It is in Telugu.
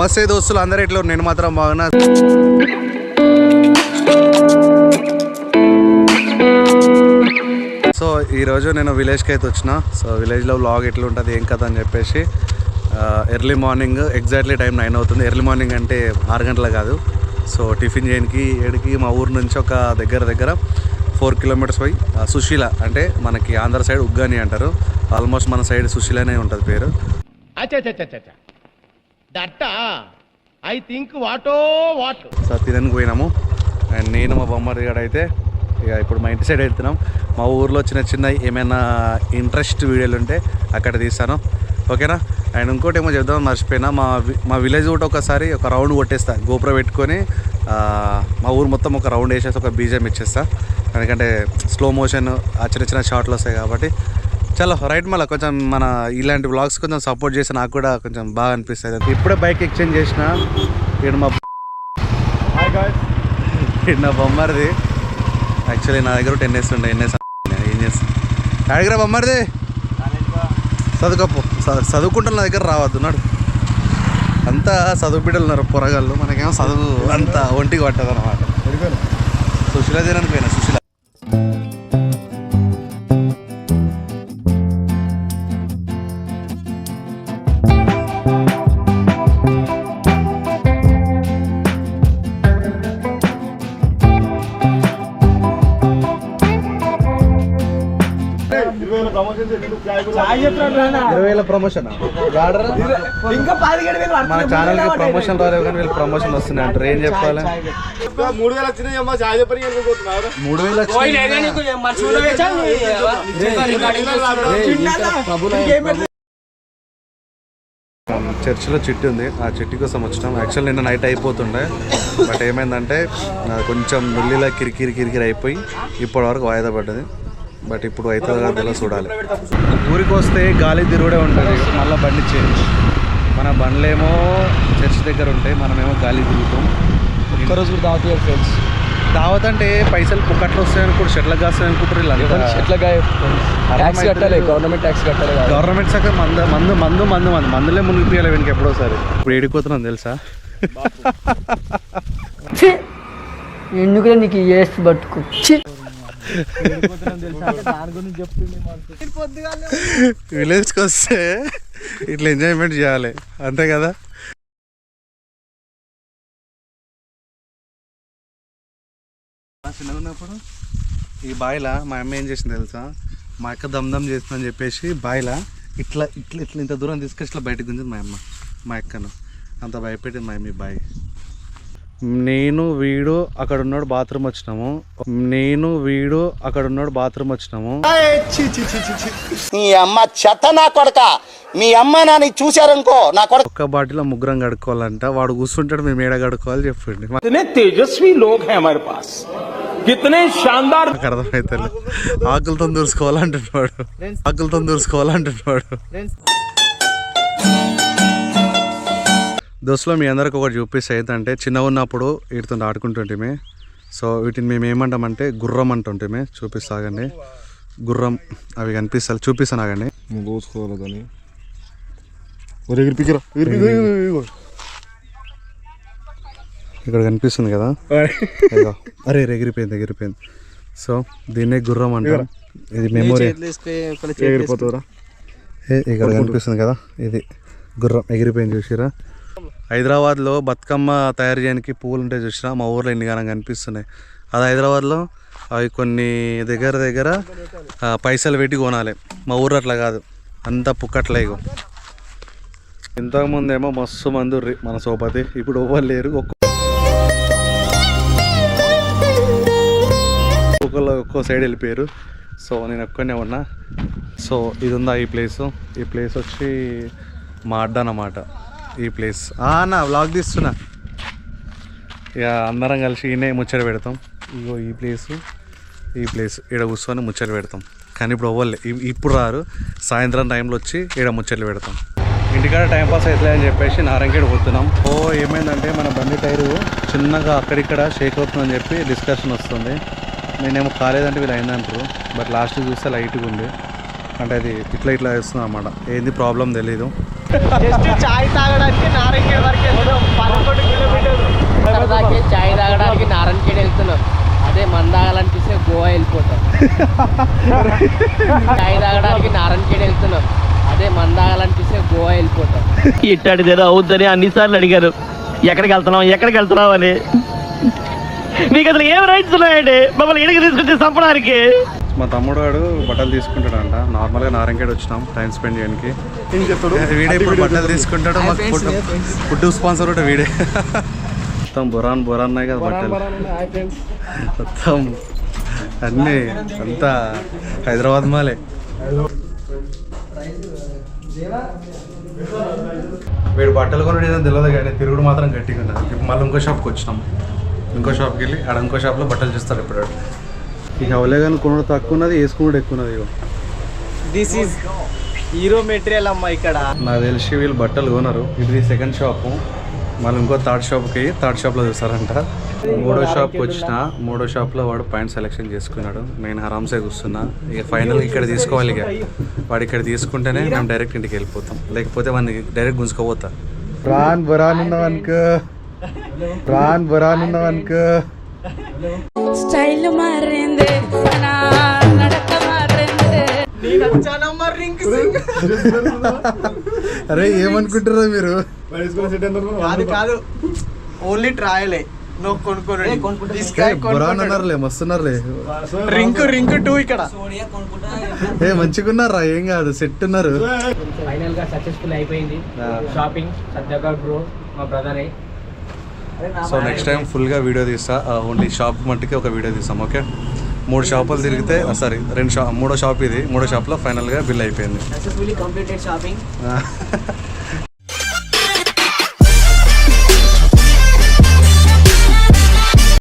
నమస్తే దోస్తులు అందరూ ఎట్లా నేను మాత్రం బాగున్నా. సో ఈరోజు నేను విలేజ్కి అయితే వచ్చిన. సో విలేజ్లో వ్లాగ్ ఎట్లా ఉంటుంది ఏం కదా అని చెప్పేసి ఎర్లీ మార్నింగ్ ఎగ్జాక్ట్లీ టైం 9 అవుతుంది. ఎర్లీ మార్నింగ్ అంటే 6 గంటల కాదు. సో టిఫిన్ చేయడానికి ఏడికి మా ఊరు నుంచి ఒక దగ్గర 4 కిలోమీటర్స్ పోయి సుశీల అంటే మనకి ఆంధ్ర సైడ్ ఉగ్గాని అంటారు. ఆల్మోస్ట్ మన సైడ్ సుశీలనే ఉంటుంది పేరు. సో తినడానికి పోయినాము. అండ్ నేను మా బొమ్మడి గారు అయితే ఇక ఇప్పుడు మా ఇంటి సైడ్ వెళ్తున్నాం. మా ఊర్లో చిన్న ఏమైనా ఇంట్రెస్ట్ వీడియోలు ఉంటే అక్కడ తీస్తాను, ఓకేనా. అండ్ ఇంకోటి ఏమో చెప్దాం మర్చిపోయినా, మా విలేజ్ కూడా ఒకసారి ఒక రౌండ్ కొట్టేస్తా గోప్రో పెట్టుకొని. మా ఊరు మొత్తం ఒక రౌండ్ వేసేసి ఒక బీజం ఇచ్చేస్తా, ఎందుకంటే స్లో మోషన్ చిన్న షార్ట్లు వస్తాయి కాబట్టి. చలో రైట్. మళ్ళీ కొంచెం మన ఇలాంటి వ్లాగ్స్ కొంచెం సపోర్ట్ చేస్తే నాకు కూడా కొంచెం బాగా అనిపిస్తుంది. ఇప్పుడే బైక్ ఎక్స్చేంజ్ చేసిన. ఈయన నా బొమ్మరిది. యాక్చువల్లీ నా దగ్గర 10 days ఉండే. ఏం చేస్తాను అడిగిరా బొమ్మరిది, చదువుకుంటున్న నా దగ్గర రావద్దు నాడు. అంతా చదువు బిడ్డలు ఉన్నారు పొరగాళ్ళు, మనకేమో చదువు అంతా ఒంటికి పట్టదు అనమాట. సుశీల తినడానికి పోయినా. సుశీల 20,000 ప్రమోషన్ మన ఛానల్ కి ప్రమోషన్ రాలేదు కానీ వీళ్ళు ప్రమోషన్ వస్తున్నాయి అంటారు. ఏం చెప్పాలి? 3,000 వచ్చినాయి. 3,000 చర్చిలో చిట్టి ఉంది, ఆ చిట్టి కోసం వచ్చినాం. యాక్చువల్ నిన్న నైట్ అయిపోతుండే, బట్ ఏమైందంటే కొంచెం నుల్లిలా కిరికిరి అయిపోయి ఇప్పటి వరకు వాయిదా పడ్డది. బట్ ఇప్పుడు అయితే కదా చూడాలి. ఊరికి వస్తే గాలి తిరుగుడే ఉంటుంది, మళ్ళీ బండి చేంజ్. మన బండ్లేమో చర్చ్ దగ్గర ఉంటాయి, మనమేమో గాలి తిరుగుతాం. ఒక్కరోజు కూడా దావత్ ఫ్రెండ్స్. దావత్ అంటే పైసలు పుక్కట్లు వస్తాయనుకుంటారు, షెట్లకు కాస్తాయి అనుకుంటారు. ఇలా ట్యాక్స్ కట్టాలి, గవర్నమెంట్ ట్యాక్స్ కట్టాలి. గవర్నమెంట్ సగం మందులే మునిగిపోయాలి వెనక ఎప్పుడోసారి. ఇప్పుడు ఏడిపోతున్నాం తెలుసా? ఎందుకు నీకు ఏసి బతుకు. విలేజ్కి వస్తే ఇట్లా ఎంజాయ్మెంట్ చేయాలి, అంతే కదా. చిన్నగా ఉన్నప్పుడు ఈ బాయిలా మా అమ్మ ఏం చేసింది తెలుసా? మా అక్క దమ్దమ్ చేస్తుందని చెప్పేసి బాయిలా ఇట్లా ఇంత దూరం తీసుకొచ్చి ఇట్లా బయటకు గుంజింది మా అక్కను. అంత భయపెట్టింది మా అమ్మ బాయ్. నేను వీడు అక్కడ ఉన్నాడు బాత్రూమ్ వచ్చినాము. మీ అమ్మ చెత్త నా కొడక, మీ అమ్మ నాని చూశారనుకో నా కొడక. ఒక్క బాటిలో ముగ్గురం కడుక్కోవాలంట. వాడు కూర్చుంటాడు, మేము ఏడ కడుక్కోవాలి చెప్పండి. తేజస్వి లోగ్ హై హమారే పాస్, కితనే షాన్దార్. అర్థమైతే ఆకులతో దూసుకోవాలంటున్నాడు. దోస్తులో మీ అందరికి ఒకటి చూపిస్తే ఏంటంటే, చిన్నగా ఉన్నప్పుడు వీటితో ఆడుకుంటుంటే, సో వీటిని మేము ఏమంటామంటే గుర్రం అంటుంటే. చూపిస్తాగండి గుర్రం, అవి కనిపిస్తాయి, చూపిస్తాను ఆగండి. ఇక్కడ కనిపిస్తుంది కదా, అరే ఎగిరిపోయింది. సో దీన్నే గుర్రం అంటారు. ఇది మెమొరీ. ఇక్కడ కనిపిస్తుంది కదా, ఇది గుర్రం ఎగిరిపోయింది. చూసిరా? హైదరాబాద్లో బతుకమ్మ తయారు చేయడానికి పువ్వులు ఉంటాయి చూసినా, మా ఊర్లో ఎన్ని గానం కనిపిస్తున్నాయి. అది హైదరాబాద్లో అవి కొన్ని దగ్గర పైసలు పెట్టి కొనాలి. మా ఊరు అట్లా కాదు, అంతా పుక్కట్లే. ఇగో ఇంతకుముందు ఏమో మస్తు మంది మన సోపతి, ఇప్పుడు ఓవర్ లేరు. ఒక్కో సైడ్ వెళ్ళిపోయారు. సో నేను ఒక్కనే ఉన్నా. సో ఇది ఉందా ఈ ప్లేస్ వచ్చి మా అడ్డ అన్నమాట. ఈ ప్లేస్ నా వ్లాగ్ తీస్తున్నా. ఇక అందరం కలిసి ఈయనే ముచ్చట పెడతాం. ఇగో ఈ ప్లేస్ ఈడ కూర్చొని ముచ్చట పెడతాం. కానీ ఇప్పుడు అవ్వలే, ఇప్పుడు రారు. సాయంత్రం టైంలో వచ్చి ఈడ ముచ్చట్లు పెడతాం. ఇంటికాడ టైంపాస్ అవుతుంది అని చెప్పేసి నారంకేడు పోతున్నాం. ఏమైందంటే మన బండి టైరు చిన్నగా అక్కడిక్కడ షేక్ అవుతుందని చెప్పి డిస్కషన్ వస్తుంది. నేనేమో కాలేదంటే వీళ్ళు అయిందంటారు, బట్ లాస్ట్ చూస్తే లైట్గా ఉంది. అంటే అది ఇట్లా వేస్తుంది అన్నమాట. ఏంది ప్రాబ్లం తెలీదు. చాయ్ తాగడానికి నారంకేడ్ వరకు వెళ్తున్నాం. చాయ్ తాగడానికి నారాయణఖేడ్ వెళ్తున్నాం. అదే మన తాగాలనిపిస్తే గోవా వెళ్ళిపోతాం. ఇట్టాడిదేదో అవుద్దని అన్నిసార్లు అడిగారు, ఎక్కడికి వెళ్తున్నావు అని. మీకు అసలు ఏం రైట్స్ ఉన్నాయండి మమ్మల్ని ఇడికి తీసుకొచ్చి చంపడానికి? మా తమ్ముడు వాడు బట్టలు తీసుకుంటాడంట. నార్మల్గా నారాయణఖేడ్ వచ్చినాం టైం స్పెండ్ చేయడానికి. వీడే ఇప్పుడు బట్టలు తీసుకుంటాడు. మాకు ఫుడ్ స్పాన్సర్ కూడా వీడే. మొత్తం బొరాన్ ఉన్నాయి కదా బట్టలు మొత్తం అన్నీ అంతా హైదరాబాద్ మాలే. వీడు బట్టలు కొనడం ఏదో తెలియదు కానీ తిరుగుడు మాత్రం గట్టిగా ఉన్నది. ఇప్పుడు మళ్ళీ ఇంకో షాప్కి వచ్చినాం. ఇంకో షాప్కి వెళ్ళి ఆడ ఇంకో షాప్లో బట్టలు చూస్తాడు ఇప్పుడు. ఇక అవలే కానీ కొనడం తక్కువ ఉన్నది, వేసుకున్నాడు ఎక్కువ ఉన్నది. దిస్ ఈజ్ హీరో మెటీరియల్ అమ్మా. ఇక్కడ నాకు తెలిసి వీళ్ళు బట్టలు కొనరు. ఇది సెకండ్ షాపు. మళ్ళీ ఇంకో థర్డ్ షాప్లో చూస్తారంట. మూడో షాప్కి వచ్చిన మూడో షాప్లో వాడు పాయింట్ సెలెక్షన్ చేసుకున్నాడు. నేను ఆరామ్సే కూర్చున్నా. ఇక ఫైనల్ ఇక్కడ తీసుకోవాలి. ఇక వాడు ఇక్కడ తీసుకుంటేనే మేము డైరెక్ట్ ఇంటికి వెళ్ళిపోతాం, లేకపోతే వాడిని డైరెక్ట్ గుంజుకోపోతా. బొరాన్ ఉన్నావనుకో స్టైల్ మారింది, నా నడక మారింది. అరే ఏమనుకుంటారా మీరు? కాదు ఓన్లీ ట్రయలే. నువ్వు బొరాన్ అన్నారులే, మస్తున్నారులే. రింక్ 2 ఇక్కడ మంచిగున్నారా? ఏం కాదు, సెట్ ఉన్నారు. ఫైనల్ గా సక్సెస్ఫుల్ అయిపోయింది షాపింగ్. సత్యగఢ్ బ్రో మా బ్రదరే. సో నెక్స్ట్ టైం ఫుల్గా వీడియో తీస్తా. ఓన్లీ షాప్ మట్టుకి ఒక వీడియో తీస్తాం. ఓకే, 3 షాపులు తిరిగితే సారీ మూడో షాప్ ఇది. మూడో షాప్లో ఫైనల్గా బిల్ అయిపోయింది. Successfully completed shopping.